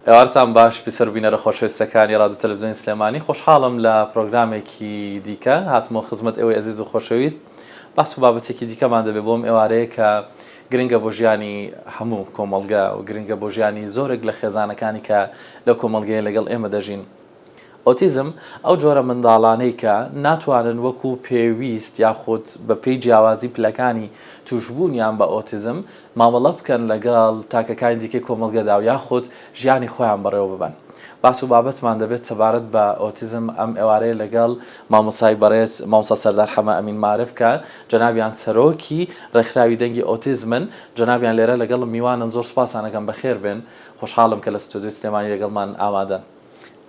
ئێوارتان باش بیسەر بینەرە خۆشەویستەکانی رادیۆ تەلەڤیزیۆنی سلێمانی خۆشحاڵم لە پرۆگرامێکی دیکە هاتمەوە خزمەت ئێوەی عەزیز و خۆشەویست باس و بابەتێکی دیکەمان دەبێت بۆم ئێوارەیە کە گرنگە بۆ ژیانی هەموو کۆمەڵگا و گرنگە بۆ ژیانی زۆرێک لە خێزانەکانی کە لەو کۆمەڵگەیە لەگەڵ ئێمە دەژین. ئۆتیزم ئەو جۆرە منداڵانەی کە ناتوانن وەکو پێویست یاخود بە پێی جیاوازی پلەکانی توشبوونیان بە ئۆتیزم مامەڵە بکەن لەگەڵ تاکەکانی دیکەی کۆمەڵگەدا و یاخود ژیانی خۆیان بەڕێوە ببەن. باس و بابەتمان دەبێت سەبارەت بە ئۆتیزم ئەم ئێوارەیە لەگەڵ مامۆسای بەڕێز مامۆستا سەردار حەمە ئەمین مارف کە جەنابیان سەرۆکی ڕێکخراوی دەنگی ئۆتیزمن جەنابیان لێرە لەگەڵ میوانن زۆر سوپاسانەکەم بەخێر بێن خۆشحاڵم کە لە ستودیۆی سلێمانی لەگەڵمان ئامادەن.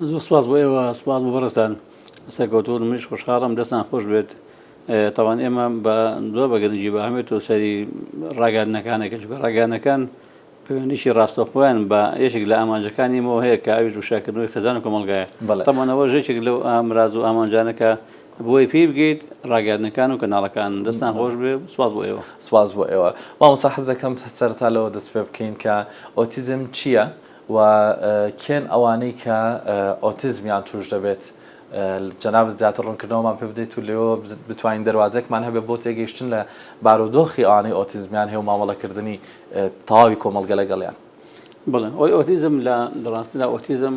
زۆر سپاس بۆ ئێوە سپاس بۆ بەڕێستان سەرکەوتوون منیش خۆشحاڵم دەستان خۆش بێت تاوان ئێمە بە زۆر بەگەنجی بەهامێت و سەری ڕاگەاندنەکانێکە چونکە ڕاگەاندنەکان پەیوەندیشی ڕاستەوخۆیان بە یەکێک لە ئامانجەکانیمەوە هەیە کە ئاویش وشاکردنەوەی خێزان و کۆمەڵگایە تەمانەوە ژێکێک لەو ئامراز و ئامانجانەکە بۆی پێی بگەیت ڕاگەاندنەکان و کەناڵەکان دەستان خۆش بێ سپاس بۆ ئێوە. سپاس بۆ ئێوە. مامۆستا حەز دەکەم سەرەتا لەوە دەست پێ بکەین کە ئۆتیزم چییە و کێن ئەوانەی کە ئۆتیزمیان توش دەبێت جەنابەت زیاتر ڕوونکردنەوەمان پێ بدەیت و لێەوە بتوانین دەواازێکمان هەبێت بۆ تێگەیشتن لە بارودۆخی ئەوانەی ئۆتیزمیان هەیە و مامەڵەکردنی تەواوی کۆمەڵگە لەگەڵیان. بڵێن ئەوی ئۆتیزم لە ڕاستیدا ئۆتیزم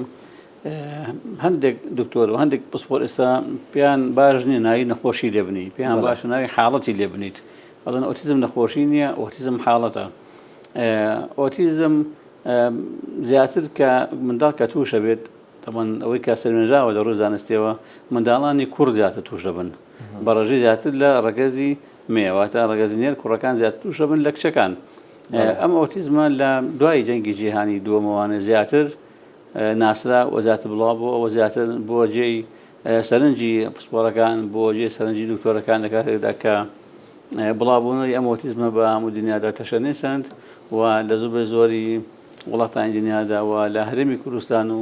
هەندێک دکتۆر و هەندێک پسپۆر ئێستا پێیان باش نییە ناوی نەخۆشی لێبنی پێیان باش ناوی حاڵەتی لێبنیت بەڵێن ئۆتیزم نەخۆشی نییە ئۆتیزم حاڵەتە. ئۆتیزم زیاتر کە منداڵ کە تووشە بێت تەمان ئەوەی کە سەرمێژاوە لە ڕووی زانستیەوە منداڵانی کوڕ زیاتر تووشە بن بە ڕێژەی زیاتر لە ڕێگەزی مێواتە ڕێگەزی نێر کوڕەکان زیاتر تووشە بن لە کچەکان. ئەم ئۆتیزمە لە دوای جەنگی جیهانی دووەمەوانە زیاتر ناسرا و زیاتر بڵاو بووە ئەوە زیاتر بۆ جێی سەرنجی پسپۆرەکان بۆ جێی سەرنجی دکتۆرەکان لە کاتێکدا کە بڵاوبوونەوەی ئەم ئۆتیزمە بە هەموو دنیادا تەشەنێسەند و لە زۆر زۆری وڵاتانی دنیادا و لە هەرێمی کوردستان و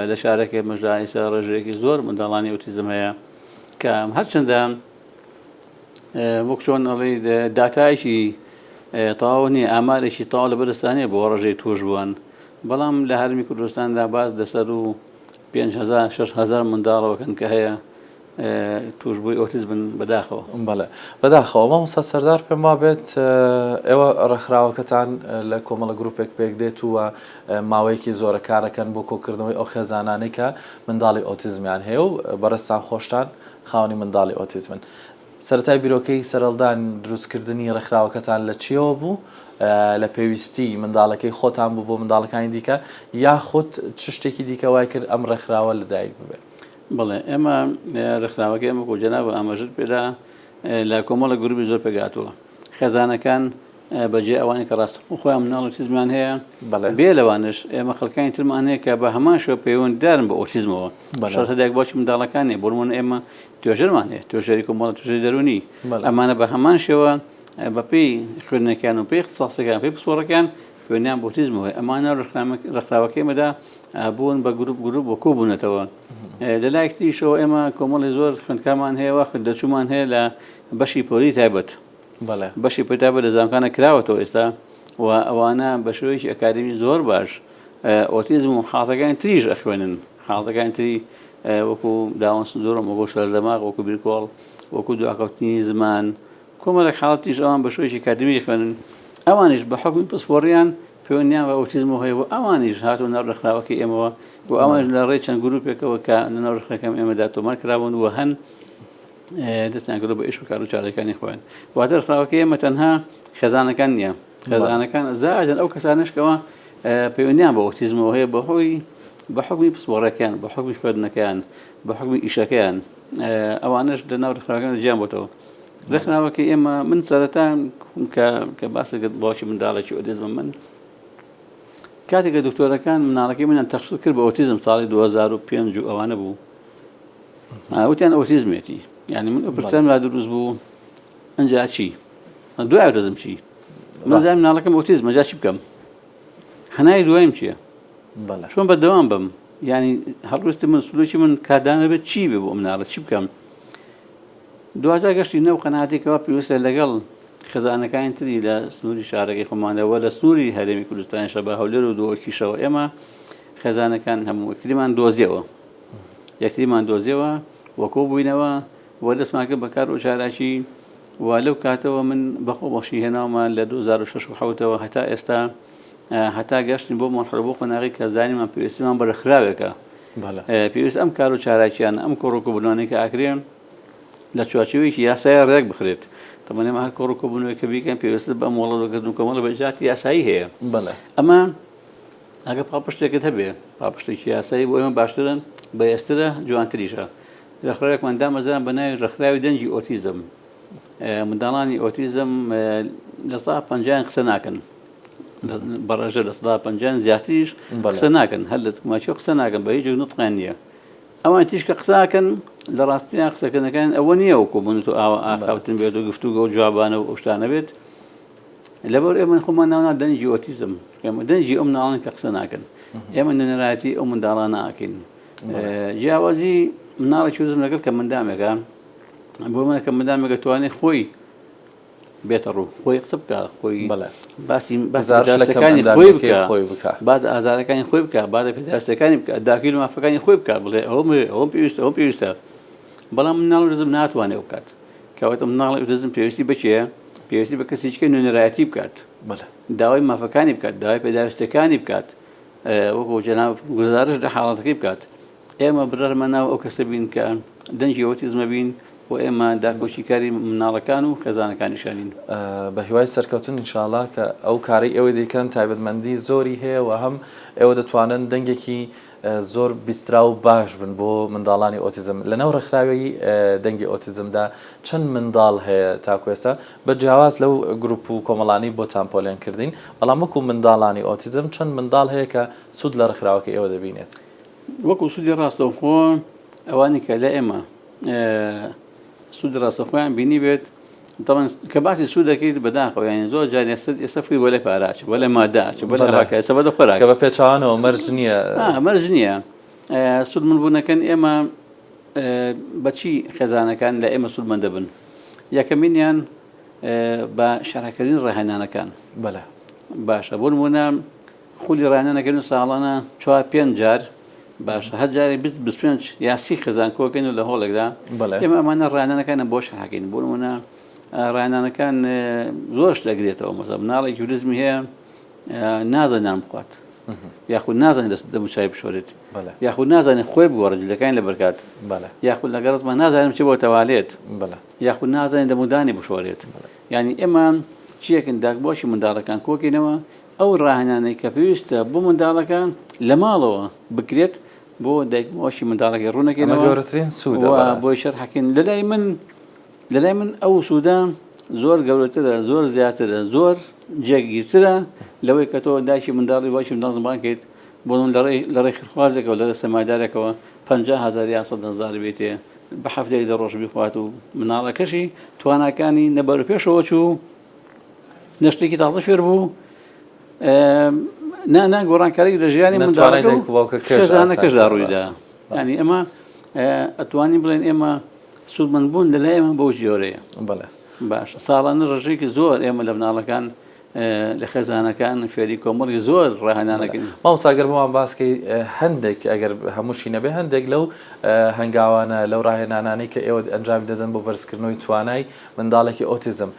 لە شارێکی مەژدا ئێستا ڕێژەیەکی زۆر منداڵانی ئۆتیزم هەیە کە هەرچەندە وەک چۆن ئەڵێ داتایشی تەواو نییە ئامارێکی تەواو لە بەرزستانەیە بۆ ڕێژەی توش بوون بەڵام لە هەرمی کوردستاندا باس دەسەر و 5,000-6,000 منداڵەوەکەن کە هەیە توش بووی ئۆتیزمن بەداخەوە. بەڵێ بەداخەوە مامۆستا سەردار پێم وابێت ئێوە ڕێکخراوەکەتان لە کۆمەڵە گروپێک پێک دێت و ماوەیەکی زۆرە کارەکەن بۆ کۆکردنەوەی ئەو خێزانانەی کە منداڵی ئۆتیزمیان هەیە و بەڕێستان خۆشتان خاوەنی منداڵی ئۆتیزمن. سەرەتای بیرۆکەی سەرەڵدان دروستکردنی ڕێکخراوەکەتان لە چیەوە بوو لە پێویستی منداڵەکەی خۆتان بوو بۆ منداڵەکانی دیکە یاخود چ شتێکی دیکە وای کرد ئەم ڕێکخراوە لەدایک ببێت؟ بڵێ ئێمە ڕێکخراوەکە ئێمە بۆ جەنابە ئاماژت پێدا لە کۆمەڵە گروپی زۆر پێگاتووە خێزانەکان بەجێ ئەوانی کە ڕاستەخۆ خۆیان منداڵ ئۆتیزمیان هەیە بێ لەوانش ئێمە خەڵکانی ترمان هەیە کە بە هەمان شێوە پەیوەنددارن بە ئۆتیزمەوە شەرتەدایک باشی منداڵەکانی بۆرمونە ئێمە توێژەرمان هەیە توێژەری کۆمەڵە توێژەری دەرونی ئەمانە بە هەمان شێوە بەپێی خوێندنەکان و پێی اختصاسەکان پێی پسپۆڕەکان پەیوەندیان بە ئۆتیزمەوە ئەمانە ڕێکخراوەکەی ئێمەدا بوون بە گروپ وەکو بوونەتەوە. لەلایەک تریشەوە ئێمە کۆمەڵی زۆر خوێندکارمان هەیە و دەرچوومان هەیە لە بەشی پۆلی تایبەت بەشی پۆلی تایبەت لە زانکانە کراوەتەوە ئێستا و ئەوانە بە شێوەیەکی ئەکادمی زۆر باش ئۆتیزم و حاڵەتەکانی تریش ئەخوێنن حاڵەتەکانی تری وەکو داون سندرۆم وەکو شەلە دەماغ وەکو بیرکۆڵ وەکو دواکەوتنی زمان کۆمەڵێک حاڵەتیش ئەوان بە شێوەیەکی ئەکادمی خوێنن ئەوانیش بە حکمی پسپۆڕیان پەیوەندیان بە ئۆتیزمەوە هەیە و ئەوانیش هاتوو ناو ڕێکخراوەکەی ئێمەوە و ئەوانش لە ڕێی چەند گروپێکەوە کە لە ناو ڕێکخراوەکەم ئێمەدا تۆمار کرابوون و هەن دەستیان کردو بە ئیش و کار و چارەکانی خۆیان واتە ڕێکخراوەکەی ئێمە تەنها خێزانەکان نییە خێزانەکان زاجن ئەو کەسانشکەوە پەیوەندیان بە ئۆتیزمەوە هەیە بەهۆی بە حکمی پسپۆڕەکەیان بە حکمی خوێندنەکەیان بە حکمی ئیشەکەیان ئەوانش لە ناو ڕێکخراوەکان جیان بۆتەوە. ڕێکخراوەکەی ئێمە من سەرەتا کە باسە باشی منداڵێکی ئۆتیزم من کاتێکە دکتۆرەکان مناڵەکەی منیان تەخصیص کرد بە ئۆتیزم ساڵی 2005 و ئەوانە بوو وتیان ئۆتیزمێتی یعنی من پرسیارم لا دروست بوو ئەنجا چی دوای دەزم چی من زانم مناڵەکەم ئۆتیزمە جا چی بکەم هەنای دوایم چییە چۆن بەردەوام بم یعنی هەڵویستی من سلوکی من کادانە بێت چی بێ بۆ مناڵە چی بکەم دوجا گەشتی نەو قەناعەتێکەوە پێویستە لەگەڵ خێزانەکانی تری لە سنووری شارەکەی خۆمانەوە لە سنووری هەرێمی کوردستانی شەبە هەولێر و دۆکیشەوە ئێمە خێزانەکان هەموو یەکتریمان دۆزیەوە یەکتریمان دۆزیەوە وەکۆ بووینەوە وە دەستمان کرد بەکار و چالاکی وا لەو کاتەوە من بەخۆ بەخشی هێناومان لە 2006 و 2007ەوە هەتا ئێستا هەتا گەشتین بۆ مەرحەلە بۆ قۆناغی کە زانیمان پێویستیمان بەرەخراوێکە پێویست ئەم کار و چالاکیان ئەم کۆڕۆکۆبوونەوەی کە ئاکرێن لە چوارچێوەیەکی یاسایە ڕێک بخرێت تەمەنێمە هەر کۆڕۆکۆبوونەوەیکە بیکەن پێویست بە مۆڵەکردن کۆمەڵە بەجاتی یاسایی هەیە ئەمە ئەگە پاپشتێکت هەبێ پاپشتێکی یاسایی بۆ ئێمە باشترن بەهێزترە جوانتریشە ڕێکخراوێکمان دامەزان بە ناوی ڕێکخراوی دەنگی ئۆتیزم منداڵانی ئۆتیزم لە 150 قسە ناکەن بەڕێژە لە 150 زیاتریش قسە ناکەن هەر لە ماچۆ قسە ناکەن بە هیچ نوتقیان نییە ئەوان تیشکە قساکەن لە ڕاستیان قسەکردنەکان ئەوە نییە وەکو بوون و ئاخاوتن بێت و گفتوگە و جوابانە و شتانە بێت لەبەر ئێمە خۆمان ناونا دەنگی ئۆتیزم دەنگی ئەم مناڵان کە قسە ناکەن ئێمە نوێنەرایەتی ئەو منداڵانە ئاکەین جیاوازی مناڵێکی ئۆتیزم لەگەڵ کە مندامێکە بۆ منە کە مندامێک دەتوانێت خۆی بێتە ڕوو خۆی قسە بکە خۆی باسی دەستەکانی خۆی بکە باز ئازارەکانی خۆی بکە بادە پێداستەکانی بکە داگیر و مافەکانی خۆی بکە بڵێ ئەوم پێویستە ئەوم پێویستە بەڵام مناڵ ئۆتیزم ناتوانێت بکات کەواتە مناڵی ئۆتیزم پێویستی بچێ پێویستی بە کەسێکی نوێنەرایەتی بکات داوای مافەکانی بکات داوای پێداویستەکانی بکات وەکو جەناب گزارش لە حاڵەتەکەی بکات ئێمە برەرمە ناو ئەو کەسە بین کە دەنگی ئۆتیزمە بین و ئێمە داکۆچی کاری مناڵەکان و خێزانەکانیشانین بە هیوای سەرکەوتن ئینشاءڵڵا کە ئەو کارەی ئێوە دەیکەن تایبەتمەندی زۆری هەیە و هەم ئێوە دەتوانن دەنگێکی زۆر بیسترا و باش بن بۆ منداڵانی ئۆتیزم لەناو ڕێکخراوی دەنگی ئۆتیزمدا چەند منداڵ هەیە تاکوێستا بە جیاواز لەو گروپ و کۆمەڵانی بۆ تامپۆلیان کردین بەڵام وەکو منداڵانی ئۆتیزم چەند منداڵ هەیە کە سوود لە ڕێکخراوەکە ئێوە دەبینێت وەکو سوودی ڕاستەوخۆ ئەوانی کە لە ئێمە سوود ڕاستەخۆیان بینی بێت طبعا کە باسی سوودەکەیت بەداخەوە یانی زۆر جار ئێستا فکری بۆ لای پاراچ بۆ لای ماداچ بۆ لای ڕاکە ئێستا بە خۆراک کە بە پێچوانەوە مەرج نییە مەرج نییە سوود من بوونەکەن ئێمە بەچی خێزانەکان لە ئێمە سوودمەندە بن یەکەمینیان بە شەڕەکردنی ڕاهێنانەکان باشە بۆ نمونە خولی ڕاهێنانەکردن ساڵانە 4-5 جار باشە هەر جارێک 25 یا 30 خێزان کۆکەین و لە هۆڵێکدا ئێمە ئەمانە ڕاهێنانەکانە بۆ شەڕەکەین بۆ نمونە ڕاهێنانەکان زۆرش دەگرێتەوە مەزە مناڵێکی ئۆتیزمی هەیە نازانێت نان بخوات یاخود نازانێت دەموچای بشۆرێت یاخود نازانێت خۆی بگۆڕێت جلەکانی لە بەرکات یاخود لە گەڕزمان نازانێت چی بۆ تەوالێت یاخود نازانێت دەمودانی بشۆرێت یعنی ئێمە چیەکن داگبۆشی منداڵەکان کۆکەینەوە ئەو ڕاهێنانەی کە پێویستە بۆ منداڵەکان لە ماڵەوە بکرێت بۆ دایکبۆشی منداڵەکەی ڕوونەکەینەوە گەورەترین سوودە بۆی شەرحەکەین لەلای من ئەو سوودە زۆر گەورەترە زۆر زیاترە زۆر جێگیرترە لەوەی کە تۆ دایکی منداڵی باشی منداڵ بانکەیت بۆ لە ڕێی خوازێکەوە لە سەمایدارێکەوە 50,000 یا 100,000 بێتێ بە هەفتەیەک لە ڕۆژ بخوات و مناڵەکەشی تواناکانی نەبەر پێشەوە چوو نەشتێکی تازە فێر بوو گۆڕانکاری لە ژیانی خێزانەکەشدا ڕوویدا ینی ئەمە ئەتوانین بڵێن ئێمە سوودمەند بوون لەلای ئێمە بەو جۆرەیە باش ساڵانە ڕژێکی زۆر ئێمە لە مناڵەکان لە خێزانەکان فێری کۆمەڵی زۆر ڕاهێنانەکەین مامۆستاگەر بۆمان باسکەی هەندێک ئەگەر هەمووشی نەبێ هەندێک لەو هەنگاوانە لەو ڕاهێنانانەی کە ئێوە ئەنجام دەدەن بۆ بەرزکردنەوەی توانای منداڵێکی ئۆتیزم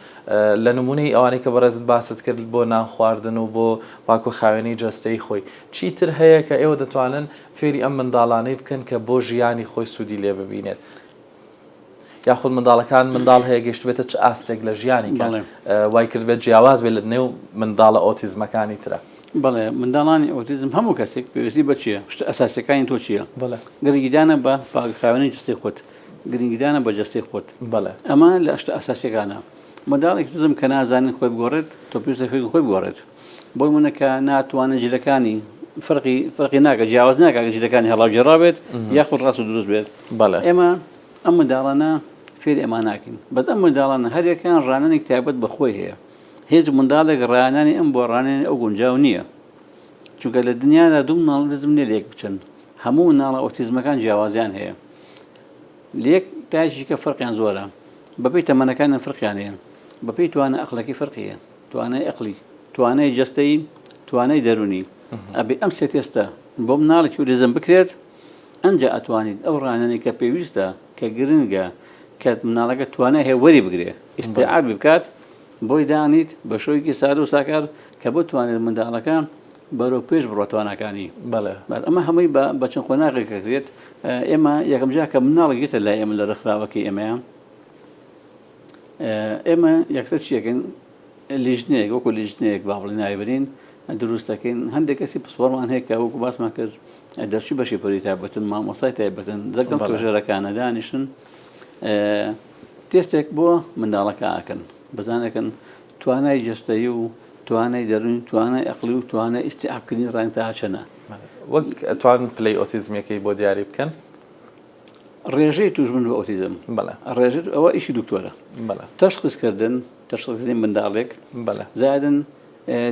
لە نمونەی ئەوانەی کە بەڕێزت باست کرد بۆ نان خواردن و بۆ پاک و خاوێنی جەستەی خۆی چیتر هەیە کە ئێوە دەتوانن فێری ئەم منداڵانەی بکەن کە بۆ ژیانی خۆی سوودی لێ ببینێت یاخود منداڵەکان منداڵ هەیە گەشت بێتە چ ئاستێک لە ژیانی وای کرد بێت جیاواز بێت لە نێو منداڵە ئۆتیزمەکانی ترە بەڵێ منداڵانی ئۆتیزم هەموو کەسێک پێویستی بە چییە شتە ئەساسیەکانی تۆ چییە گرنگیدانە بە پاکخاوێنی جستەی خۆت گرنگیدانە بە جستەی خۆت ئەمە لە شتە ئەساسیەکانە منداڵێک ئۆتیزم کە نازانێت خۆی بگۆڕێت تۆ پێویستە فێری خۆی بگۆڕێت بۆی منە کە ناتوانێت جلەکانی فەرقی ناکە جیاواز ناکە جلەکانی هەڵاوجێڕا بێت یاخود ڕاست و دروست بێت ئێمە ئەم منداڵانە فێری ئەمە ناکەین بەس ئەم منداڵانە هەریەکان ڕانانێک تایبەت بەخۆی هەیە هیچ منداڵێک ڕانانی ئەم بۆ ڕانێنی ئەو گونجاو نییە چونکە لە دنیادا دوو مناڵ ئۆتیزم نیە لەیەک بچن هەموو مناڵە ئۆتیزمەکان جیاوازیان هەیە لەیەک تایشی کە فەرقیان زۆرە بەپێی تەمەنەکانیان فەرقیان هەیە بەپێی توانە ئەقلەکەی فەرقی هەیە توانای ئەقلی توانای جەستەی توانای دەرونی ئەبێ ئەم سێ تێستە بۆ مناڵێکی ئۆتیزم بکرێت ئەنجا ئەتوانیت ئەو ڕانانی کە پێویستە کە گرنگە کە مناڵەکە توانای هەیە وەری بگرێ ئیستیعاب بکات بۆی دانیت بە شۆیکی سادە و ساکار کە بتوانێت منداڵەکە بەرەو پێش بڕۆ توانەکانی ئەمە هەمووی بە چەند قۆناغێک دەکرێت ئێمە یەکەم جا کە مناڵێک گێتە لای ئێمە لە ڕێکخراوەکەی ئێمە یەکسەر چیەکەین لیژنەیەک وەکو لیژنەیەک با بڵێ نایبرین دروستەکەین هەندێک کەسی پسپۆڕمان هەیە کە وەکو باسمان کرد دەرچی بەشی پەری تایبەتن مامۆستای تایبەتن زەکەم تۆژێرەکانە دانیشن تێستێک بۆ منداڵەکە ئاکەن بزانەکەن توانای جەستەیی و توانای دەرون توانای ئەقلی و توانای ئیستیعابکردنی ڕەنگ تا چەنە وەک ئەتوانن پلەی ئۆتیزمەکەی بۆ دیاری بکەن ڕێژەی توشبن بە ئۆتیزم ڕێژێت ئەوە ئیشی دکتۆرە تەشخیصکردن تەشخیصکردنی منداڵێک زادن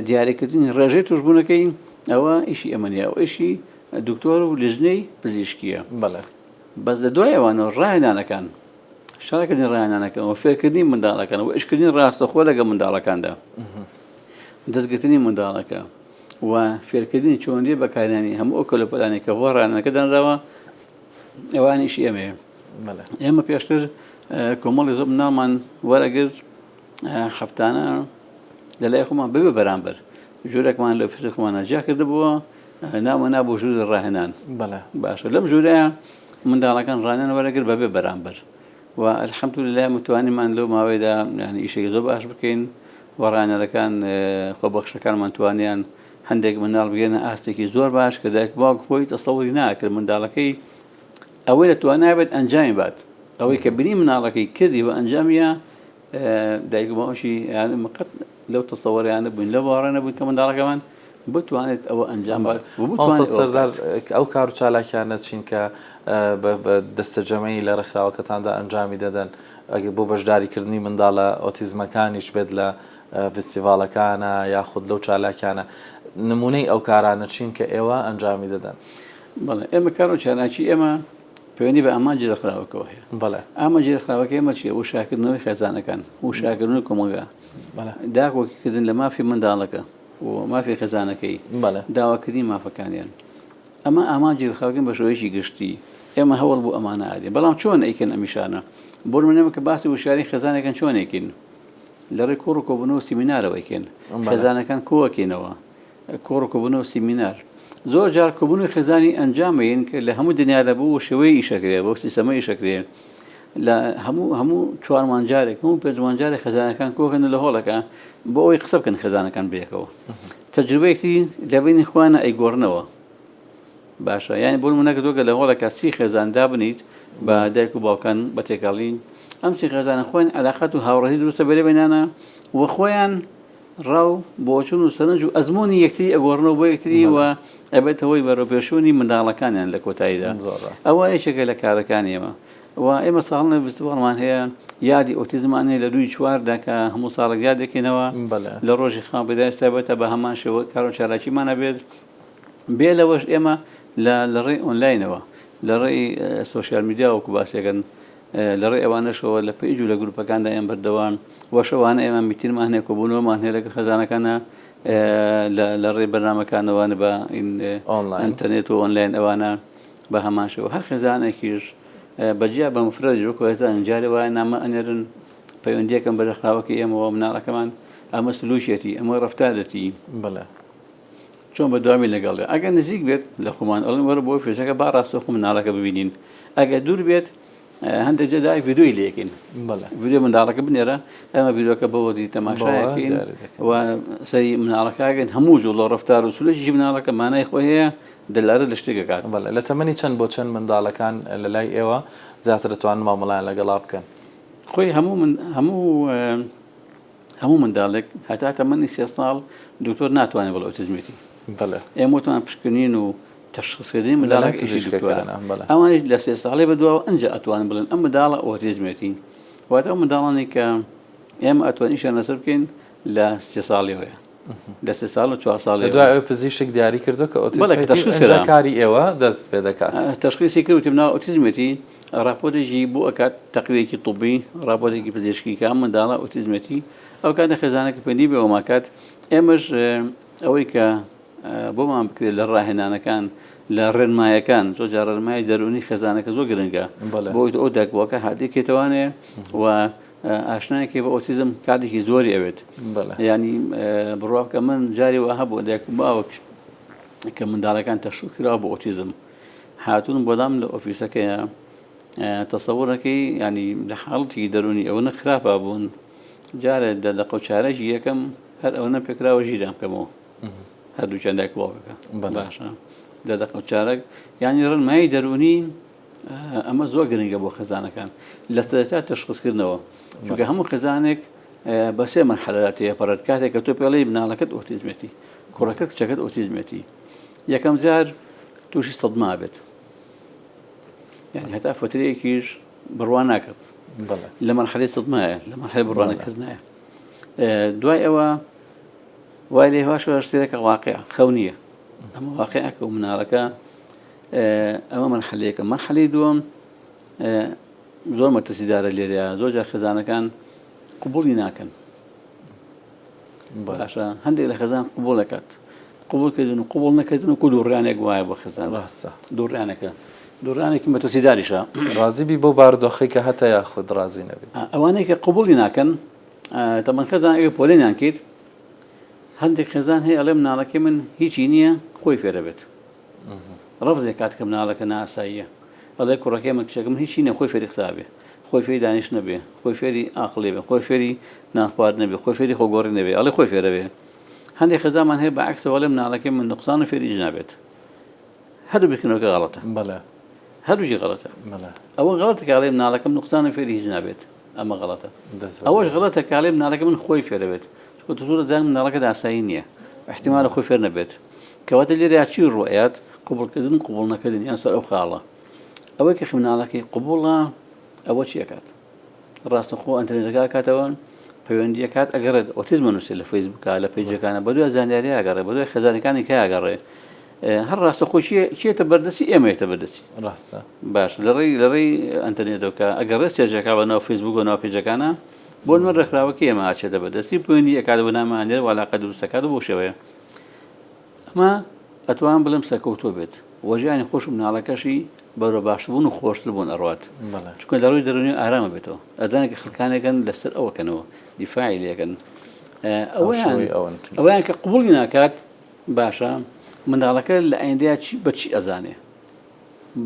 دیاریکردنی ڕێژەی توشبوونەکەی ئەوە ئیشی ئەمەنیە ئەو ئیشی دکتۆر و لیژنەی پزیشکیە بەس لە دوای ئەوانەوە ڕاهێنانەکان شارەکردنی ڕاهێنانەکەنەوە فێرکردنی منداڵەکانەوە ئیشکردنی ڕاستەخۆ لەگە منداڵەکاندا دەستگرتنی منداڵەکە و فێرکردنی چۆندی بەکارێنانی هەموو ئەو کەلوپەلانی کە بۆ ڕاهێنانەکە دەنراوە ئەوانیشی ئەمەیە ئێمە پێشتر کۆمەڵی زۆر مناڵمان وەرەگرت هەفتانە لەلای خۆمان ببێ بەرامبەر ژوورێکمان لە ئۆفیسە خۆمان جیا کردبووە نامەنا بۆ ژوور ڕاهێنان باشە لەم ژوورەیە منداڵەکان ڕاهێنان وەرەگرت بەبێ بەرامبەر و الحەمدولله متوانیمان لەو ماوەیەدا یعنی ئیشێکی زۆر باش بکەین و ڕاهێنەرەکان خۆبەخشەکانمان توانیان هەندێک منداڵ بگەنە ئاستێکی زۆر باش کە دایک باوک خۆی تەسەووری ناکرد منداڵەکەی ئەوەی لە توانای بێت ئەنجامی بات ئەوەی کە بینی مناڵەکەی کردی و ئەنجامیە دایک و باوکی یعنی مقەت لەو تەسەووریانە بووین لەو باوەڕە نەبووین کە منداڵەکەمان بتوانێت ئەوە ئەنجام بات سەردار ئەو کار و چالاکیانە چین کە بە دەستەجەمەی لە ڕێکخراوەکەتاندا ئەنجامی دەدەن ئەگەر بۆ بەشداریکردنی منداڵە ئۆتیزمەکانیش بێت لە فستیڤالەکانە یاخود لەو چالاکیانە نمونەی ئەو کارانە چین کە ئێوە ئەنجامی دەدەن بەڵێ ئێمە کار و چالاکی ئێمە پەیوەندی بە ئامانجی ڕێکخراوەکەەوە هەیە ئامانجی ڕێکخراوەکە ئێمە چییە وشاکردنەوەی خێزانەکان وشاکردنەوەی کۆمەلگا داکۆکیکردن لە مافی منداڵەکە و مافی خێزانەکەی داواکردنی مافەکانیان ئەمە ئامانجی ڕێکخراوەکەن بە شێوەیەکی گشتی ئێمە هەوڵ بوو ئەمانە ئادێن بەڵام چۆن ئەیکەن ئەمیشانە بۆ منێمە کە باسی وشاری خێزانەکان چۆنێکین لە ڕێی کۆڕ و کۆبوونەوە سیمینارەوەیکەن خێزانەکان کۆوەکەینەوە کۆڕ و کۆبوونەوە سیمینار زۆر جار کۆبوونی خێزانی ئەنجامەیەن کە لە هەموو دنیادا بوو شێوەی ئیشەکرێ بۆ سیستەمە ئیشەکرێ لە هەموو چوارمانجارێک هەموو پێنجمانجارێک خێزانەکان کۆکەن لە هۆڵەکە بۆ ئەوەی قسە بکەن خێزانەکان بێکەوە تەجروبەیەکی لەبینی خوانە ئەیگۆڕنەوە باشە یانی بۆ منەکە دۆگە لە هۆڵەکە سی خێزان دابنیت بە دایک و باوکان بە تێکەڵین ئەم سی خێزانە خۆیان علاقەت و هاوڕێی دروستە بەلێ بینانە و خۆیان ڕاو بۆچون و سەرنج و ئەزمموی یەکتری ئەگۆڕنەوە بۆ یەکتری و ئەبێتەوەی بەرەپێشوونی منداڵەکانیان لە کۆتاییدا ئەوە یەکێکە لە کارەکان ئێمە و ئێمە ساڵنە فستیڤاڵمان هەیە یادی ئۆتیزمان هەیە لە 2/4 کە هەموو ساڵێک یادێکینەوە لە ڕۆژی خان بەدای تایبەتە بە هەمان شێوە کار و چالاکیمانە بێت بێ لەوەش ئێمە لە ڕێی ئۆنلاینەوە لە ڕێی سۆشیال میدیا وەکو باسیەکەن لە ڕێی ئەوانەشەوە لە پێیج و لە گروپەکاندا ئێمە بەردەوام وەشەوانە ئێمە میتیرمان هەیە کۆبوونەوەمان هەیە لەگەڵ خێزانەکانە لە ڕێی بەرنامەکانەوەوانە بە ئینتەرنێت و ئۆنلاین ئەوانە بە هەمان شێوە هەر خێزانێکیش بەجیا بە مفرەدی وەکو هێزان جارێ وایە نامە ئەنێرن پەیوەندیەکەم بە ڕێکخراوەکەی ئێمەوە مناڵەکەمان ئەمە سلووشێتی ئەمە ڕەفتارەتی چۆن بەدوامی لەگەڵێ ئەگەر نزیک بێت لە خۆمان ئەڵێن وەرە بۆ فێزەکە با ڕاستەخۆ مناڵەکە ببینین ئەگەر دوور بێت هەندێک جێدای ڤیدۆی لێکین ڤیدۆ منداڵەکە بنێرە ئەمە ڤیدۆکە بەوەدی تەماشایەکەین و سەری مناڵەکەگەن هەموو جوڵ لە ڕەفتار و سولەشی مناڵەکە مانای خۆی هەیە دەلارە لە شتێکەکات لە تەمەنی چەند بۆ چەند منداڵەکان لە لای ئێوە زیاتر دەتوانن مامەڵیان لەگەڵا بکەن خۆی هەموو منداڵێک هەتا تەمەنی 3 ساڵ دکتۆر ناتوانێت بڵ ئۆتیزمێتی ئێمە وتمان پشکنین و تەشخیصکردنی منداڵێک ئەوانش لە 3 ساڵی بەدواوە ئەنجا ئەتوانن بڵێن ئەم منداڵە ئۆتیزمێتی واتە ئەو منداڵانی کە ئێمە ئەتوانیشیان لەسەر بکەین لە 3 ساڵیەوەیە لە 3 ساڵ و 4 ساڵ دوای ئەوەی پزیشک دیاری کردو کە ئۆتیزم کاری ئێوە دەست پێ دەکات تەشخیصی کردوتی مناڵ ئۆتیزمێتی راپۆرتێکی بۆ ئەکات تەقریرێکی طبی راپۆرتێکی پزیشکی کە ئەم منداڵە ئۆتیزمێتی ئەو کاتە خێزانەکە پەیوەندی بێەوە ماکات ئێمەش ئەوەی کە بۆمان بکرێت لە ڕاهێنانەکان لە ڕێنمایەکان زۆر جار ڕێنمای دەرونی خێزانەکە زۆر گرنگە بۆی ئەو دەکبووەکە هادیکێتوانێ و ئاشنایەکی بە ئۆتیزم کاتێکی زۆری ئەوێت ینی بڕواکە من جاری وەها بۆ دایکباوەک کە منداڵەکان تەشخیص کراوە بە ئۆتیزم هاتوون بۆدام لە ئۆفیسەکەیە تەسەووڕەکەی ینی لە حاڵەتی دەرونی ئەوە خراپە بوون جارە دەدەقە و چارەکی یەکەم هەر ئەوە پێکراوە ژیرام بکەمەوە هەردوو چەند دایکباوەکە باشە دەدەقە و چارەک ینی ڕێنمایی دەرونی ئەمە زۆر گرنگە بۆ خێزانەکان لە سەرەتا تەشخیصکردنەوە چونکە هەموو خێزانێک بە سێ مەرحەلە تێپەڕێت کاتێک کە تۆ پێڵەی مناڵەکەت ئۆتیزمێتی کوڕەکەت کچەکەت ئۆتیزمێتی یەکەم جار تووشی سەدما بێت یعنی هەتا فترەیەکیش بڕوان ناکرد لە مەرحەلەی سەدمایە لە مەرحەلەی بڕوانەکردنایە دوای ئەوە وای لێ هەواش شتێکە واقع خەو نییە ئەمە واقعەکە و مناڵەکە ئەمە مەرحەلەیەکە مەرحەلەی دووەم زۆر مەترسیدارە لێرەیە زۆر جار خێزانەکان قبوڵی ناکەن باشە هەندێک لە خێزان قبوڵ دەکات قبولکردن و قبول نەکردن و دووڕیانێک وایە بۆ خێزان دووڕیانەکە دووڕیانێکی مەترسیداریشە ڕازیبی بۆ بارودۆخی کە هەتا یاخود ڕازی نەبێت ئەوانەی کە قبوڵی ناکەن تەمەەن خێزان ئەوێ پۆلێنیان کرد هەندێک خێزان هەیە ئەڵێ مناڵەکەی من هیچی نییە خۆی فێرە بێت ڕەفزێک کات کە مناڵەکە ناساییە ئەڵێ کوڕەکەی من کچەکەم هیچی نییە خۆی فێری قسابێ خۆی فێری دانیش نەبێ خۆی فێری ئاقلێ بێ خۆی فێری نانخوارد نەبێ خۆی فێری خۆگۆڕی نەبێ ئەڵێ خۆی فێرە بێ هەندێک خێزانمان هەیە بەعکسەوە لێ مناڵەکەی من نوقسان و فێری نابێت هەردوو بکردنەوەکە غەڵەتە هەردووشی غەڵەتە ئەوە غەڵەتە کاڵێ مناڵەکەم نوقسان و فێری هیچ نابێت ئەمە غەڵەتە ئەوەش غەڵەتە کاڵێ مناڵەکە من خۆی فێرە بێت چونکە تۆ دەزانم مناڵەکە ئاسایی نییە احتیمالە خۆی فێر نەبێت کەواتە لێرە چی ڕوئات قبولکردن قبول نەکردن یان سەر ئەو خاڵە ئەوەی کە مناڵەکەی قبوڵە ئەوە چی ئەکات ڕاستەخۆ ئەنتەرنێتەکە کاتەوە پەیوەندی ئەکات ئەگەڕێت ئۆتیزم نووسێت لە فەیسبووکە لە پەیجەکانە بەدوای زانیاری ئاگەڕێ بەدوای خێزانەکانی کە ئاگەڕێ هەر ڕاستەخۆ چێتە بەردەستی ئێمەیەتە بەردەستی ڕاستە باش لەڕێی ئەنتەرنێتەوەکە ئەگەڕێت چێژەکە بە ناو فەیسبووک و ناو پێیجەکانە بۆ من ڕێکخراوەکە ئێمە ئاچێتە بەردەستی پەیوەندی ئەکات بە نامانێر وەلاقە دروستەکات بۆ شێوەیە ئەمە ئەتوان بڵم سەرکەوتووە بێت وەژیانی خۆش و مناڵەکەشی بەرە باشبوون و خۆشتر بوون ئەڕوات چونکە لە ڕووی دەرونی ئارامە بێتەوە ئەزانێکە خەڵکانێکن لەسەر ئەوەکەنەوە دیفاعی لێکن ئەویان کە قبوڵی ناکات باشە منداڵەکە لە ئایندەیە بەچی ئەزانێ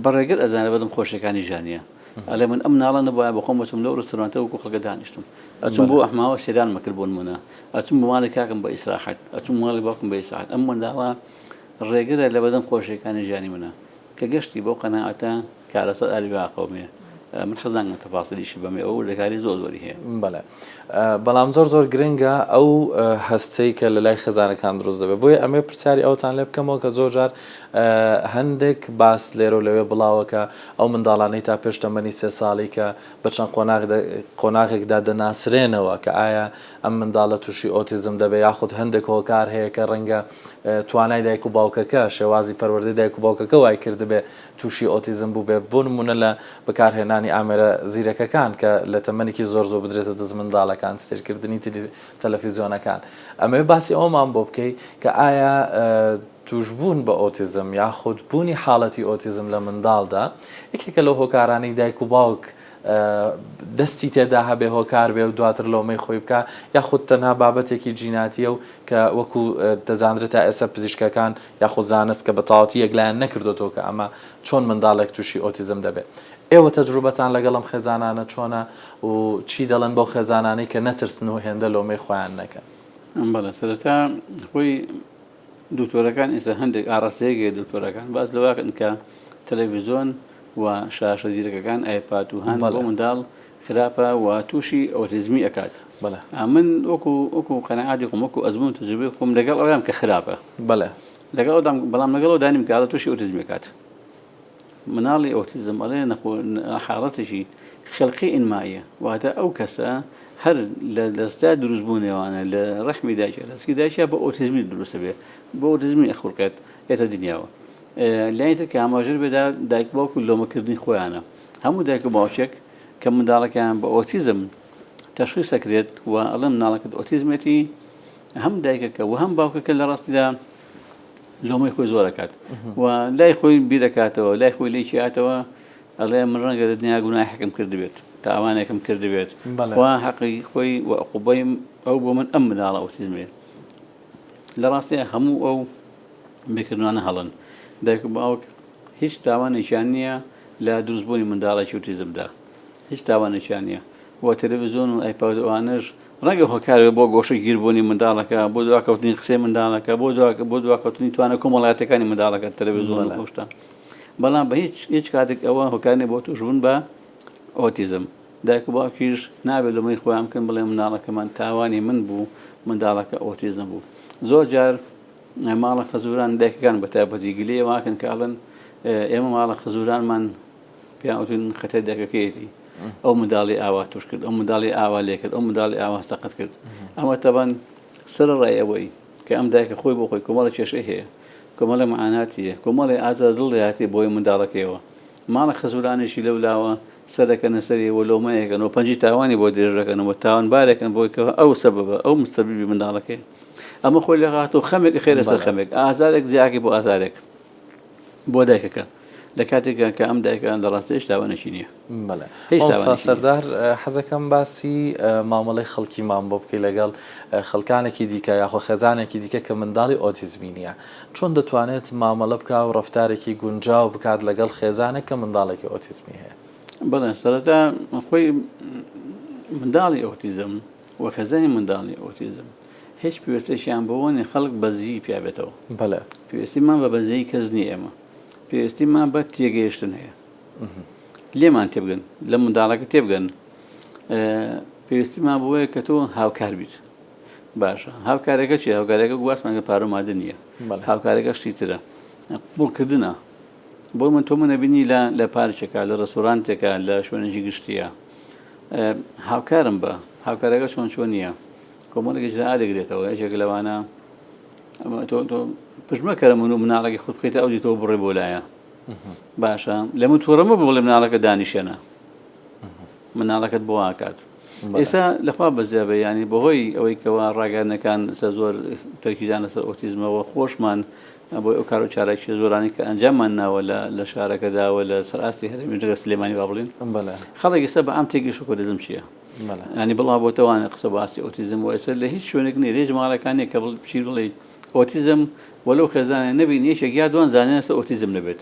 بەڕێگر ئەزانە بەدەم خۆشیەکانی ژانیە ئەلێ من ئەم ناڵە نەبایە بەخۆم بچم لەو ڕستۆرانتە وەکو خەڵکە دانیشتم ئەچم بۆ ئەحماوە سێران مەکرد بۆ نمونە ئەچم بۆ ماڵی کاکەم بە ئیسراحەت ئەچم ماڵی باوکم بە ئیسراحەت ئەم منداڵە ڕێگرە لە بەدەم خۆشیەکانی ژانی منە کە گەشتی بۆ قەناعەتە کارەسەر ئالیباقەومێ من خەزانگە تەفاسیلیشی بەمێ ئەو لەکاری زۆری هەیە بەڵێ بەڵام زۆر گرنگە ئەو هەستەی کە لە لای خەزانەکان دروست دەبێت بۆیە ئەمێ پرسیاری ئەوتان لێ بکەمەوە کە زۆر جار هەندێک باس لێرە و لەوێ بڵاوەکە ئەو منداڵانەی تا پێش تەمەنی 3 ساڵی کە بە چەند قۆناغێکدا دەناسرێنەوە کە ئایا ئەم منداڵە تووشی ئۆتیزم دەبێت یاخود هەندێک هۆکار هەیە کە ڕەنگە توانای دایک و باوکەکە شێوازی پەروەردەی دایک و باوکەکە وای کردبێ تووشی ئۆتیزم بوو بێ بۆ نمونە لە بەکارهێنانی ئامێرە زیرەکەکان کە لە تەمەنێکی زۆر بدرێتە دەست منداڵەکان سێرکردنی تەلەڤیزیۆنەکان ئەمە باسی ئەومان بۆ بکەی کە ئایا توشبوون بە ئۆتیزم یاخود بوونی حاڵەتی ئۆتیزم لە منداڵدا یەکێکە لەو هۆکارانی دایک و باوک دەستی تێدا هەبێ هۆکار بێ و دواتر لۆمەی خۆی بکە یاخود تەنها بابەتێکی جیناتیە و کە وەکو دەزانرێتە ئێستا پزیشکەکان یاخود زانست کە بە تەواوەتی یەکلایەن نەکردوێتەوە کە ئەمە چۆن منداڵێک تووشی ئۆتیزم دەبێت ئێوە تەجروبەتان لەگەڵم خێزانانە چۆنە و چی دەڵێن بۆ خێزانانەی کە نەترسن و هێندە لۆمەی خۆیان نەکەن بەڵێ سەرەتا خۆی دکتۆرەکان ئێستا هەندێک ئاڕاستەیەکی دکتۆرەکان باس لەواکەن کە تەلەڤیزۆن و شاشە زیرەکەکان ئایپاد و هەند بۆ منداڵ خراپە و تووشی ئۆتیزمی ئەکات من وەکو قەنەعاتی خۆم وەکو ئەزمون تەجروبەی خۆم لەگەڵ ئەویان کە خراپە بەڵام لەگەڵ دانیم کە تووشی ئۆتیزمی ئەکات مناڵی ئۆتیزم ئەڵێ حاڵەتێکی خەڵقی ئینماییە واتە ئەو کەسە هەر لە دەستا دروستبوونێوانە لە ڕەحمی دایکە لەسکی دایکە بە ئۆتیزمی دروستە بێ بە ئۆتیزمی ئەخورکات ئێتە دنیاوە لایتر کە ئاماژەر بێدا دایک باوک و لۆمەکردنی خۆیانە هەموو دایک و باوچێک کە منداڵەکەیان بە ئۆتیزم تەشخیص ئەکرێت و ئەڵێ مناڵەکەت ئۆتیزمێتی هەم دایکەکە و هەم باوکەکە لە ڕاستیدا لۆمەی خۆی زۆرەکات و لای خۆی بیرەکاتەوە لای خۆی لی چاتەوە ئەڵێ من ڕەنگە لە دنیا گوناحێکم کردبێت تاوانێکم کردبێت وا حەقی خۆی و عقوبەی ئەو بۆ من ئەم منداڵە ئۆتیزمێ لە ڕاستیە هەموو ئەو بێکردوانە هەڵن دایک و باوک هیچ تاوانێکیان نییە لە دروستبوونی منداڵێکی ئۆتیزمدا هیچ تاوانێکیان نییە بۆ تەلەڤیزۆن و ئایپاد ئەوانش ڕەنگە هۆکارێ بۆ گۆشەی گیربوونی منداڵەکە بۆ دواکەوتنی قسەی منداڵەکە بۆ دواکەوتنی توانە کۆمەڵایەتەکانی منداڵەکە تەلەڤیزۆن خۆشتا بەڵام بە هیچ کاتێک ئەوە هۆکارنێ بۆ توشبوون بە ئۆتیزم دایک و باوکیش نابێت لەمەی خۆیان بکەن بڵێ منداڵەکەمان تاوانی من بوو منداڵەکە ئۆتیزم بوو زۆر جار ماڵە خەزوران دایکەکان بە تایبەتی گلێ واکەن کاڵن ئێمە ماڵە خەزورانمان پیاوتون خەتە دەکەکەیەتی ئەو منداڵی ئاوا توش کرد ئەو منداڵی ئاوا لێ کرد ئەو منداڵی ئاوا سەقەت کرد ئەمە تەبەن سەرڕای ئەوەی کە ئەم دایکە خۆی بۆ خۆی کۆمەڵە کێشەی هەیە کۆمەڵە معاناتیە کۆمەڵی ئازار دڵیاتی بۆی منداڵەکەیەوە ماڵە خەزورانێکی لەولاوە سەرەکەنە سەریەوە لۆمەیەکەنەوە پەنجی تاوانی بۆ درێژەکەنەوە تاوانبارێکن بۆیکەوە ئەو سەبەبە ئەو مستەبیبی منداڵەکەی ئەمە خۆی لەغاتەوە خەمێک خێرە سەر خەمێک ئازارێک زیاکی بۆ ئازارێک بۆ دایکەکە لە کاتێکە کە ئەم دایکان لە ڕاستی هیچ تاوانێکی نییە سەردار حەزەکەم باسی مامەڵەی خەڵکیمان بۆ بکەی لەگەڵ خەڵکانێکی دیکە یاخۆ خێزانێکی دیکە کە منداڵی ئۆتیزمی نییە چۆن دەتوانێت مامەڵە بکە و ڕەفتارێکی گونجاو بکات لەگەڵ خێزانێک کە منداڵێکی ئۆتیزمی هەیە بەڵێ سەرەتا خۆی منداڵی ئۆتیزم و خێزانی منداڵی ئۆتیزم هیچ پێویستیشیان بەوەنی خەڵک بەزیی پیابێتەوە بەڵێ پێویستیمان بە بەزەیی کەس نیە ئێمە پێویستیمان بە تێگەیشتن هەیە لێمان تێبگەن لە منداڵەکە تێبگەن پێویستیمان بۆیە کە تۆ هاوکار بیت باشە هاوکارێکە چی هاوکارێکە گواستمانگە پارە مادە نییە هاوکارێکە شتی ترە قوڵکردنە بۆ من تۆ منەبینی لە پارچێکە لە ڕێستۆرانتێکە لە شوێنێکی گشتیە هاوکارم بە هاوکارەکە چۆن نییە کۆمەڵێکی ئادەگرێتەوە یەکێک لەوانە تۆ پژمەکەرە من و مناڵێکی خود بکەیتە ئەو دیتەوە بڕێ بۆ لایە باشە لە من تووڕەمە بڵێ مناڵەکە دانیشێنە مناڵەکەت بۆ ئاکات ئێستا لەخوا بەزیابە ینی بەهۆی ئەوەی کەەوە ڕاگەرنەکان زۆر تەرکیزانە سەر ئۆتیزمەوە خۆشمان بۆی ئەو کار و چارەکی زۆرانی کە ئەنجاممان ناوە لە شارەکەداوە لە سەراستی هەرێمی جگە سلێمانی با بڵین خەڵک ئێستا بە ئەم تێگەیشت و کۆتیزم چییە ینی بڵا بۆتەوانە قسە باسی ئۆتیزم و ئێستا لە هیچ شوێنێک نیە لێژ ماڵەکانێک کە بچیر بڵێ ئۆتیزم وەلو خێزانە نەبین یەکێک یا دوان زانێن لەسەر ئۆتیزم نەبێت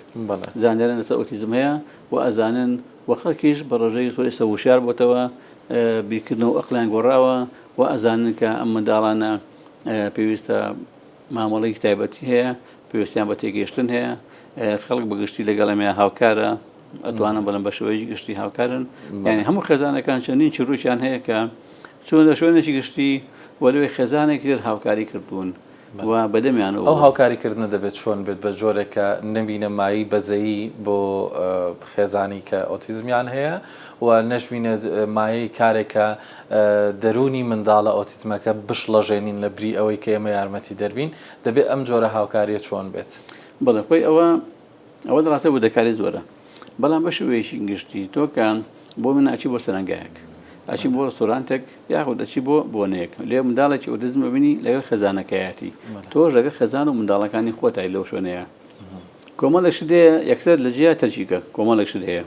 زانیارن لەسەر ئۆتیزم هەیە و ئەزانن و خەڵکیش بە ڕۆژەی زۆر ئێستا وشار بۆتەوە بیرکردنەوە ئەقلیان گۆڕاوە و ئەزانن کە ئەم منداڵانە پێویستە مامەڵەیەکی تایبەتی هەیە پێویستیان بە تێگەیشتن هەیە خەڵک بەگشتی لەگەڵ ئەمە هاوکارە ئەتوانن بەڵێن بە شێوەیەکی گشتی هاوکارن یعنی هەموو خێزانەکان چەندین چیرۆکیان هەیە کە چۆن لە شوێنێکی گشتی وەلوێ خێزانێکی تر هاوکاری کردوون و بەدەمیانەوە ئەو هاوکاریکردنە دەبێت چۆن بێت بە جۆرێکە نەبینە مایی بەزەیی بۆ خێزانی کە ئۆتیزمیان هەیە و نەشبینێت مایەی کارێکە دەرونی منداڵە ئۆتیزمەکە بشڵەژێنین لە بری ئەوەی کە ئێمە یارمەتی دەربین دەبێت ئەم جۆرە هاوکاریە چۆن بێت بەڵێ خۆی ئەوە دەڕاستە بۆ دەکاری زۆرە بەڵام بە شێوەیەکی گشتی تۆکان بۆ من ئاچی بۆ سەرنگایەک ئاچی بۆ ڕێستۆرانتێک یاخود دەچی بۆ بۆنەیەک لێ منداڵێکی ئۆتیزم ببینی لەگەڵ خێزانەکەیەتی تۆش لەگەڵ خێزان و منداڵەکانی خۆتای لەو شوێنەیە کۆمەڵێکشت هەیە یەکسەر لە جیا تەرجیکە کۆمەڵێکشت هەیە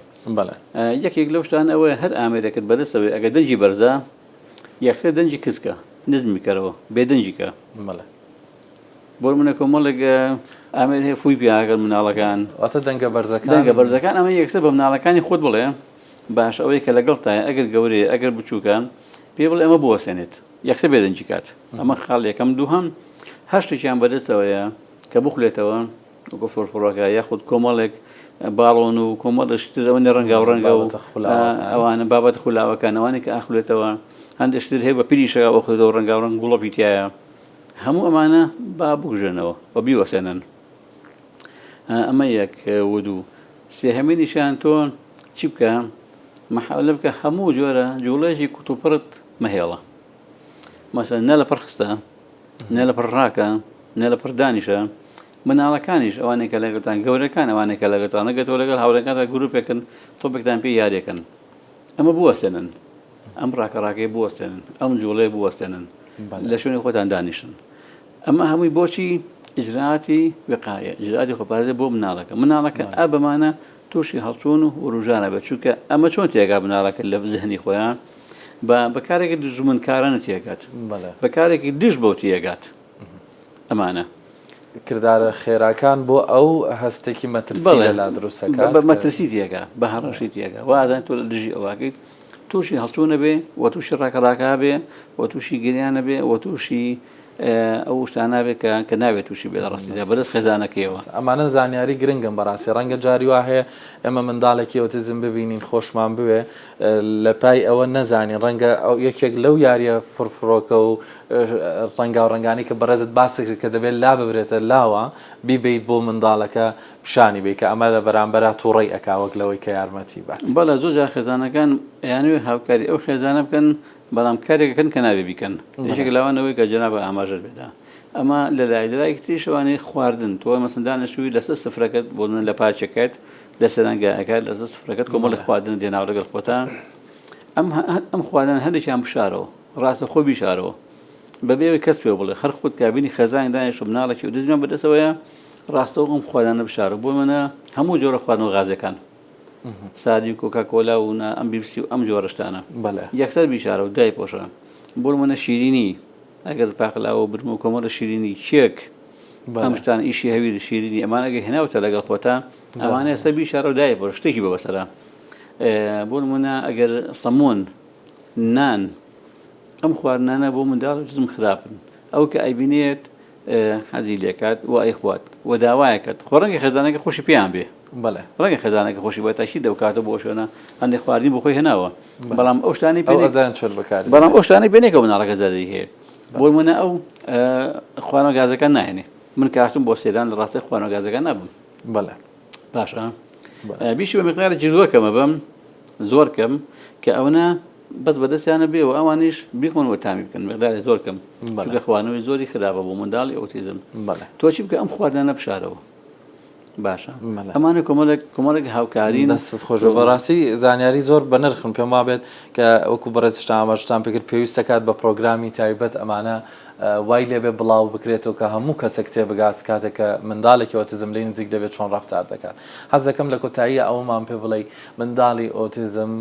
یەکێک لەو شتان ئەوەیە هەر ئامێرێکت بەدەستەوەی ئەگە دەنجی بەرزە یەکسەر دەنجی کچکە نزمی کەرەوە بێدەنجیکە بۆ منە کۆمەڵێک ئامێر هەیە فووی پیاگەر مناڵەکان واتە دەنگە بەرزەکان ئەمە یەکسەر بە مناڵەکانی خۆت بڵێ باش ئەوەی کە لەگەڵ تایە ئەگەر گەورەیە ئەگەر بچووکان پێ بڵێ ئەمە بوەسێنێت یەکسەر بێدەنجی کات ئەمە خاڵ یەکەم دووهەم هەشتێکیان بەدەستەوەیە کە بخولێتەوە وەکو فۆرفۆڕەکە یاخود کۆمەڵێک باڵۆن و کۆمەڵشتر ئەوەی ڕەنگا و ڕەنگە و ئەوانە بابەت خولاوەکان ئەوانێک کە ئاخولێتەوە هەندێک شتر هەیە بە پیریشەکە ئەوخێتەوە ڕەنگا و ڕەنگ گوڵە پیتایە هەموو ئەمانە با بگژێنەوە و بیوەسێنن ئەمە یەک ودوو سێهەمینیشان تۆ چی بکە محاولە بکە هەموو جۆرە جوڵەیەکی کوتوپڕت مەهێڵە مەسەن نە لە پڕ خستە نە لە پڕ ڕاکە نە لە پڕ دانیشە مناڵەکانیش ئەوانێک کە لەگەڵتان گەورەکان ئەوانێک کە لەگەڵتان نەگەتەوە لەگەڵ هاوڕێکانتە گروپێکن تۆپێکتان پێی یاریەکەن ئەمە بوەستێنن ئەم ڕاکەڕاکەی بوەستێنن ئەم جوڵەیە بوەستێنن لە شوێنی خۆتان دانیشن ئەمە هەمووی بۆچی ئیجراعاتی وقایە ئیجراعاتی خۆپارێزی بۆ مناڵەکە ئابمانە تووشی هەڵچوون و ڕوژانە بە چونکە ئەمە چۆن تێگا مناڵەکە لە زهنی خۆیان بەکارێکی دژمنکارانە تێگات بەکارێکی دژ بۆ تێگات ئەمانە کردارە خێراکان بۆ ئەو هەستێکی مەترسی لەلا دروستەکات بە مەترسی تێگا بە هەڕەشی تێگا وازان تۆ لە دژی ئەوواکەیت تووشی هەڵچوونە بێ و تووشی ڕاکەڕاکا بێ و تووشی گریانە بێ و تووشی ئەو شتانە بێت کە ناوێت تووشی بێ لە ڕاستیدا بەدەست خێزانەکەیەوە ئەمانە زانیاری گرنگم بەڕاستی ڕەنگە جاری وا هەیە ئێمە منداڵێکی ئۆتیزم ببینین خۆشمان بوێ لە پای ئەوە نەزانین ڕەنگە ئەو یەکێک لەو یاریە فرفرۆکە و ڕەنگا و ڕنگانی کە بەڕێزت باسی کرد کە دەبێت لا ببرێتە لاوە بیبیت بۆ منداڵەکە پیشانی بێ کە ئەمە لە بەرامبەرە تووڕێی ئەکاوەک لەوەی کە یارمەتی بات بەڵە زۆر جار خێزانەکان یانوێ هاوکاری ئەو خێزانە بکەن بەڵام کارێکەکەن کە ناوێ بیکەن یەکێک لەوانەوەی کە جەنابە ئاماژەر بێدا ئەمە لە لایەکی شەوانەی خواردن تۆ مەسەندانەشووی لەسەر سفرەکەت بۆ من لە پاچەکەت لە سەرنگایەکەت لەسەر سفرەکەت کۆمەڵی خواردن دێناو لەگەڵ خۆتان ئەم خواردن هەندێکیان بشارەوە ڕاستە خۆ بیشارەوە بەبێ کەس پێ بڵێ هەر خودت کابینی خەزانی دانیش مناڵێکی و دزمیان بەدەستەوەیە ڕاستەوە ئەم خواردانە بشارە بۆ منە هەموو جۆرە خواردنەوە غازەکان سادی کۆکاکۆلا و ئەم بیرسی و ئەم جۆرەشتانە یەکسەر بیشارە و دای پۆشە بۆ منە شیرینی ئەگەر پاقلاوە برم و کۆمەڵە شیرینی چێک ئەم شتان ئیشی هەوی شیرینی ئەمان ئەگە هێناوتە لەگەڵ خۆتان ئەوانەیە سەر بیشارە و دای پۆشە شتێکی بە بەسەرە بۆ منە ئەگەر سەمون نان ئەم خواردنانە بۆ منداڵ جزم خراپن ئەو کە ئەیبینێت حەزی لێکات و ئەیخوات و داوایەکەت خۆ ڕەنگە خێزانەکە خۆشی پێیان بێ ڕەنگە خێزانەکە خۆشی بە تاشی دەوکاتە بۆ شوێنە هەندێک خواردنی بۆ خۆی هێناوە بەڵام ئەو شتانی بەڵام ئەو شتانی بێنێکە مناڵەکە زەرری هەیە بۆ منە ئەو خوانە گازەکان ناهێنێ من کاتم بۆ سێدان لە ڕاستی خوانە گازەکان نابم باشە بیشی بە مقدارە جلووەکەمە بم زۆر کەم کە ئەوە بەس بەدەستیانە بێ و ئەوانیش بیخۆنەوە تامی بکەن مقداری زۆر کەم چونکە خوانەوەی زۆری خراپە بۆ منداڵی ئۆتیزم تۆ چی بکە ئەم خواردانە بشارەوە باشە ئەمانە کۆمەڵێک هاوکارین دەستت خۆش بەڕاستی زانیاری زۆر بە نرخن پێم وابێت کە وەکو بەڕێزشتان ئاماژتان پێکرد پێویستە کات بە پرۆگرامی تایبەت ئەمانە وای لێبێ بڵاو بکرێتەوە کە هەموو کەسێک تێبگات کاتێکە منداڵێکی ئۆتیزم لێ نزیک دەبێت چۆن ڕەفتار دەکات حەز دەکەم لە کۆتاییە ئەومان پێ بڵێ منداڵی ئۆتیزم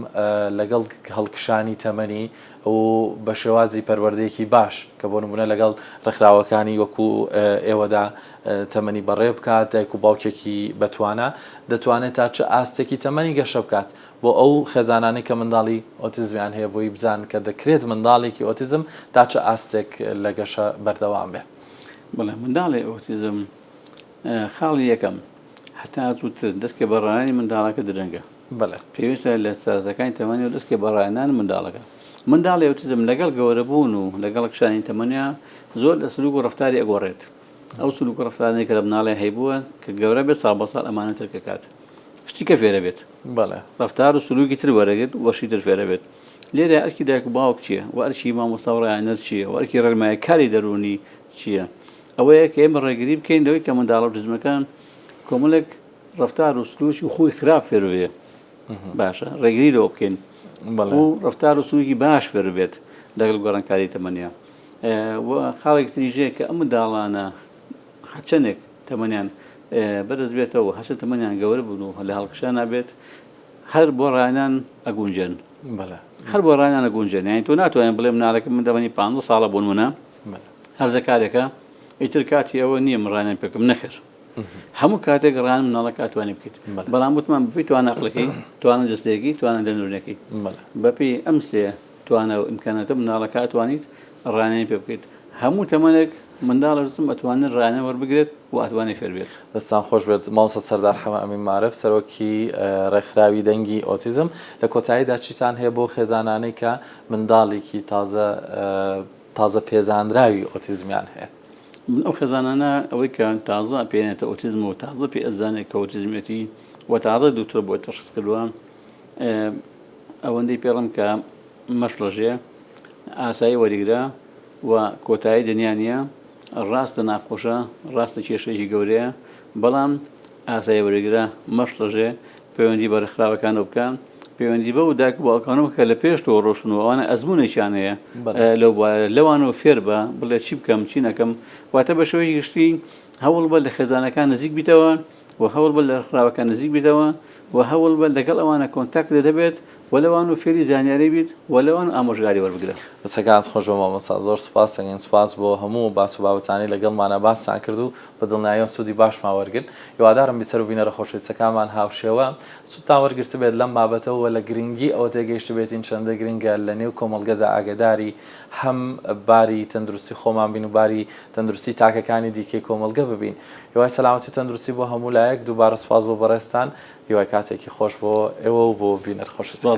لەگەڵ هەڵکشانی تەمەنی و بە شێوازی پەروەردەیەکی باش کە بۆ نمونە لەگەڵ ڕێکخراوەکانی وەکو ئێوەدا تەمەنی بەڕێ بکات دایک و باوکێکی بەتوانە دەتوانێت تا چه ئاستێکی تەمەنی گەشە بکات بۆ ئەو خێزانانی کە منداڵی ئۆتیزمیان هەیە بۆی بزان کە دەکرێت منداڵێکی ئۆتیزم تا چه ئاستێک لە گەشە بەردەوام بێ بەڵێ منداڵی ئۆتیزم خاڵی یەکەم هەتا زووتر دەستکە بەڕایانی منداڵەکە درەنگە پێویستە لە سەرەتەکانی تەمەنی و دەستکە بەڕایەنان منداڵەکە منداڵی ئۆتیزم لەگەڵ گەورەبوون و لەگەڵ کشانی تەمەنیا زۆر لە سلوک و ڕەفتاری ئەگۆڕێت ئەو سلوک و ڕەفتارانەی کە لە مناڵێ هەیبووە کە گەورە بێت ساڵ بە ساڵ ئەمانەتر کات شتی کە فێرە بێت ڕەفتار و سلوکی تر وەرەگێت وەشی تر فێرە بێت لێرە ئەرکی دایک و باوک چییە و ئەرکی مامۆستا و ڕایەنەر چییە و ئەرکی ڕێگمایە کاری دەرونی چییە ئەوەیە کە ئێمە ڕێگری بکەین لەوەی کە منداڵە ئۆتیزمەکان کۆمەڵێک ڕەفتار و سلوکی و خۆی خراپ فێربێ باشە ڕێگری لەوە بکەین و ڕەفتار و سلوکی باش فێر بێت لەگەڵ گۆڕانکاری تەمەنیا خاڵێک تریژەیە کە ئەم منداڵانە چەندێک تەمەنیان بەدەست بێتەوە هەشە تەمەنیان گەورە بوون و لە هەڵکشان نابێت هەر بۆ ڕایەنان ئەگونجێن هەر بۆ ڕایەنان ئەگونجێن یانی تۆ ناتوانین بڵێ مناڵێکم من دەمەنی 15 ساڵە بوون منە هەرزە کارێکە ئیتر کاتی ئەوە نییە من ڕایەنان پێکەم نەخێر هەموو کاتێک ڕایەن مناڵەکە ئەتوانی بکەیت بەڵام وتمان بپی توانە عەقڵەکەی توانە جەستەیەکی توانە دەنورونەکەی بەپێی ئەم سێ توانە و ئیمکانەتە مناڵەکە ئەتوانیت ڕایەنی پێ بکەیت هەموو تەمەنێک منداڵ ئۆتیزم ئەتوانێت ڕایەنە وەربگرێت و ئەتوانێ فێر بێت دەستان خۆش بێت مامۆستا سەردار حەمە ئەمین معرف سەرۆکی ڕێکخراوی دەنگی ئۆتیزم لە کۆتاییدا چیتان هەیە بۆ خێزانانەی کە منداڵێکی تازە پێزاندراوی ئۆتیزمیان هەیە ئەو خێزانانە ئەوەی کە تازە پێێنێتە ئۆتیزم و تازە پێ ئەزانێت کە ئۆتیزمێتی و تازە دووتر بۆ تەشخیص کردووە ئەوەندەی پێڵم کە مەشڵەژێ ئاسایی وەریگرا و کۆتایی دنیانە ڕاستە ناخۆشە ڕاستە کێشەیەکی گەورەیە بەڵام ئاسایی وەرەگرا مەشڵەژێ پەیوەندی بە ڕێکخراوەکانەوە بکەن پەیوەندی بە و داک باوکانەوە کە لە پێش تۆ ڕۆشتنەوە ئەوانە ئەزمونێکیان هەیە لەوانەوە فێر بە بڵێ چی بکەم چی نەکەم واتە بە شێوەیەکی گشتی هەوڵ بە لە خێزانەکان نزیک بیتەوە و هەوڵ بە لە ڕخراوەکان نزیک بیتەوە و هەوڵ بە لەگەڵ ئەوانە کۆنتاکت دەبێت و لەوان و فێری زانیاری بیت و لەوان ئامۆژگاری وەربگرە. دەسەکان خۆش بە مامۆستا زۆر سوپاس سەگەن سوپاس بۆ هەموو باس و بابەتانی لەگەڵمانە باسان کرد و بە دڵنیایی و سوودی باشمان وەرگرت. هیوادارم بیسەر و بینەرە خۆشەویستەکانمان هاوشێوە سوودتان وەرگرت بێت لەم بابەتەوە لە گرنگی ئەوە تێگەیشت بێتین چەندە گرنگە لە نێو کۆمەڵگەدا ئاگاداری هەم باری تەندروستی خۆمان بین و باری تەندروستی تاکەکانی دیکەی کۆمەڵگە ببین. هیوای سەلامەتی و تەندروستی بۆ هەموو لایەک دووبارە سوپاس بۆ بەڕێستان هیوای کاتێکی خۆش بۆ ئێوە و بۆ بینەر خۆشەویستەکان.